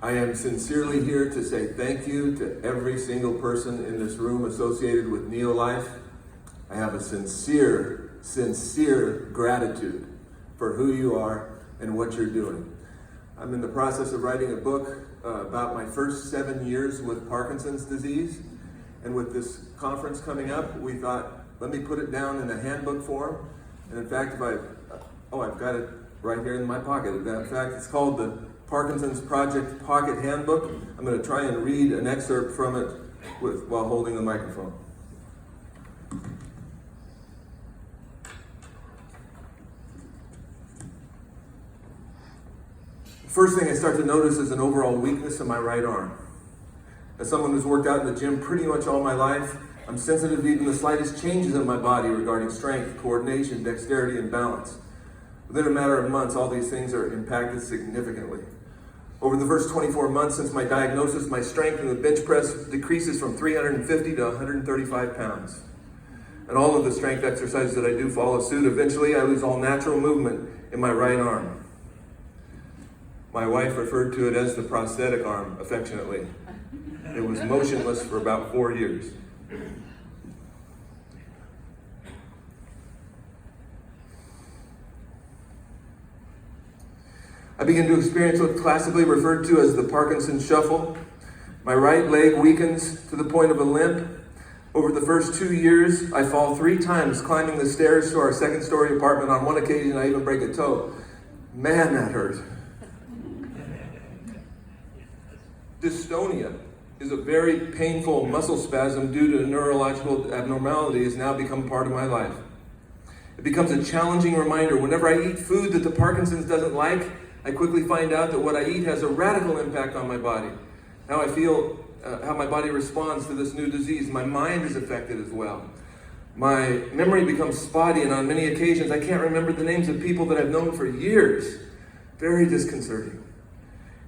I am sincerely here to say thank you to every single person in this room associated with Neolife. I have a sincere gratitude for who you are and what you're doing. I'm in the process of writing a book about my first 7 years with Parkinson's disease. And with this conference coming up, we thought, let me put it down in a handbook form. And in fact, I've got it right here in my pocket. In fact, it's called the Parkinson's Project Pocket Handbook. I'm going to try and read an excerpt from it while holding the microphone. First thing I start to notice is an overall weakness in my right arm. As someone who's worked out in the gym pretty much all my life, I'm sensitive to even the slightest changes in my body regarding strength, coordination, dexterity, and balance. Within a matter of months, all these things are impacted significantly. Over the first 24 months since my diagnosis, my strength in the bench press decreases from 350 to 135 pounds. And all of the strength exercises that I do follow suit. Eventually, I lose all natural movement in my right arm. My wife referred to it as the prosthetic arm, affectionately. It was motionless for about 4 years. I began to experience what's classically referred to as the Parkinson shuffle. My right leg weakens to the point of a limp. Over the first 2 years, I fall 3 times climbing the stairs to our second-story apartment. On one occasion, I even break a toe. Man, that hurt. Dystonia is a very painful muscle spasm due to a neurological abnormality has now become part of my life. It becomes a challenging reminder. Whenever I eat food that the Parkinson's doesn't like, I quickly find out that what I eat has a radical impact on my body. How I feel, how my body responds to this new disease. My mind is affected as well. My memory becomes spotty, and on many occasions I can't remember the names of people that I've known for years. Very disconcerting.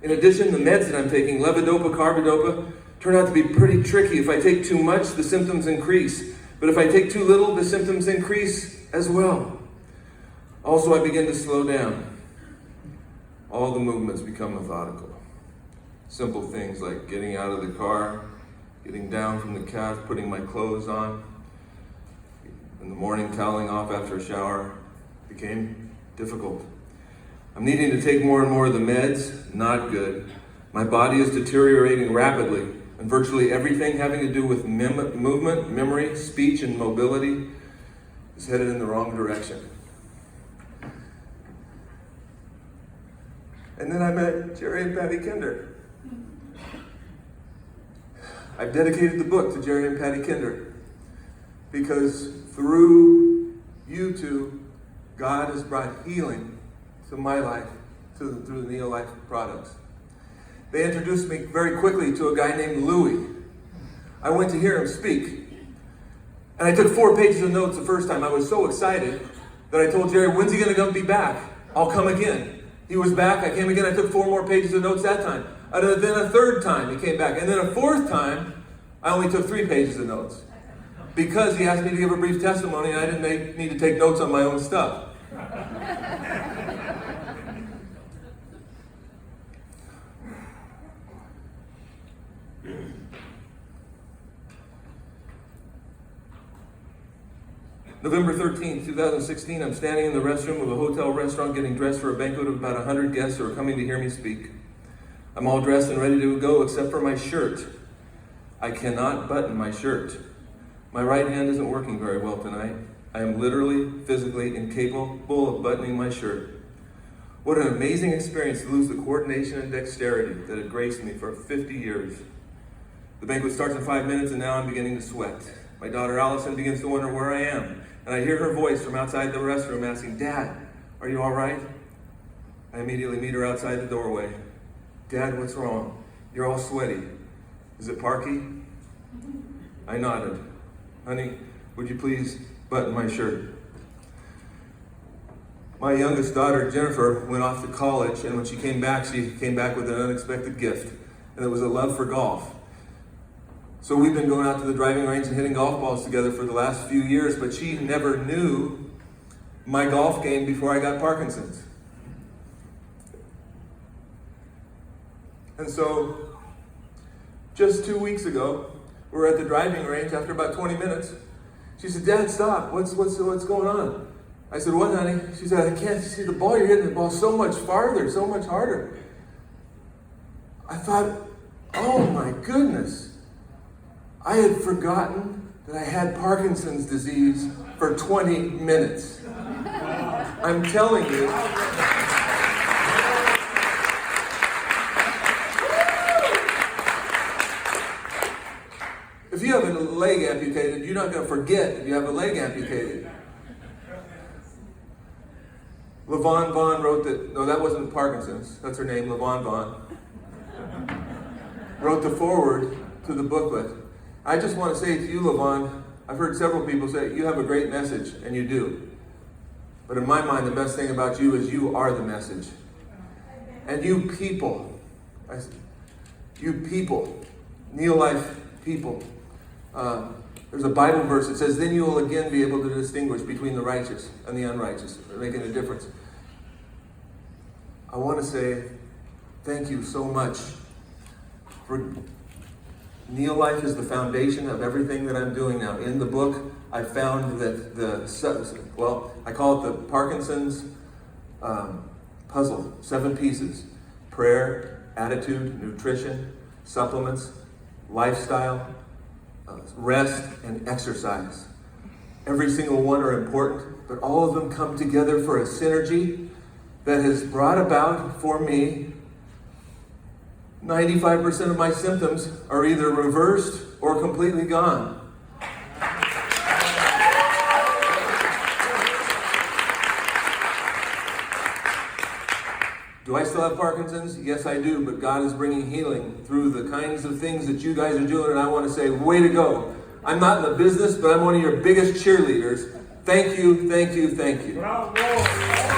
In addition, the meds that I'm taking, levodopa, carbidopa, turn out to be pretty tricky. If I take too much, the symptoms increase. But if I take too little, the symptoms increase as well. Also, I begin to slow down. All the movements become methodical. Simple things like getting out of the car, getting down from the couch, putting my clothes on. In the morning, toweling off after a shower became difficult. I'm needing to take more and more of the meds. Not good. My body is deteriorating rapidly, and virtually everything having to do with movement, memory, speech, and mobility is headed in the wrong direction. And then I met Jerry and Patty Kinder. I've dedicated the book to Jerry and Patty Kinder because through you two, God has brought healing to my life through the Neolife products. They introduced me very quickly to a guy named Louie. I went to hear him speak. And I took 4 pages of notes the first time. I was so excited that I told Jerry, when's he going to be back? I'll come again. He was back. I came again. I took 4 more pages of notes that time. And then a third time he came back. And then a fourth time, I only took 3 pages of notes. Because he asked me to give a brief testimony, and I didn't need to take notes on my own stuff. November 13th, 2016, I'm standing in the restroom of a hotel restaurant getting dressed for a banquet of about 100 guests who are coming to hear me speak. I'm all dressed and ready to go except for my shirt. I cannot button my shirt. My right hand isn't working very well tonight. I am literally, physically incapable of buttoning my shirt. What an amazing experience to lose the coordination and dexterity that had graced me for 50 years. The banquet starts in 5 minutes and now I'm beginning to sweat. My daughter Allison begins to wonder where I am. And I hear her voice from outside the restroom asking, Dad, are you all right? I immediately meet her outside the doorway. Dad, what's wrong? You're all sweaty. Is it Parky? I nodded. Honey, would you please button my shirt? My youngest daughter, Jennifer, went off to college, and when she came back with an unexpected gift, and it was a love for golf. So we've been going out to the driving range and hitting golf balls together for the last few years, but she never knew my golf game before I got Parkinson's. And so, just 2 weeks ago, we were at the driving range after about 20 minutes. She said, Dad, stop. What's going on? I said, what, honey? She said, I can't see the ball. You're hitting the ball so much farther, so much harder. I thought, oh my goodness. I had forgotten that I had Parkinson's disease for 20 minutes. I'm telling you. If you have a leg amputated, you're not going to forget if you have a leg amputated. LaVon Vaughn wrote that, no, that wasn't Parkinson's, that's her name, LaVon Vaughn, wrote the foreword to the booklet. I just want to say to you, LaVon, I've heard several people say, you have a great message, and you do. But in my mind, the best thing about you is you are the message. And you people, Neil Life people, there's a Bible verse that says, then you will again be able to distinguish between the righteous and the unrighteous, making a difference. I want to say thank you so much for Neil Life is the foundation of everything that I'm doing now. In the book, I found that I call it the Parkinson's puzzle, 7 pieces. Prayer, attitude, nutrition, supplements, lifestyle, rest, and exercise. Every single one are important, but all of them come together for a synergy that has brought about for me 95% of my symptoms are either reversed or completely gone. Do I still have Parkinson's? Yes, I do, but God is bringing healing through the kinds of things that you guys are doing, and I want to say, way to go. I'm not in the business, but I'm one of your biggest cheerleaders. Thank you, thank you, thank you. Bravo.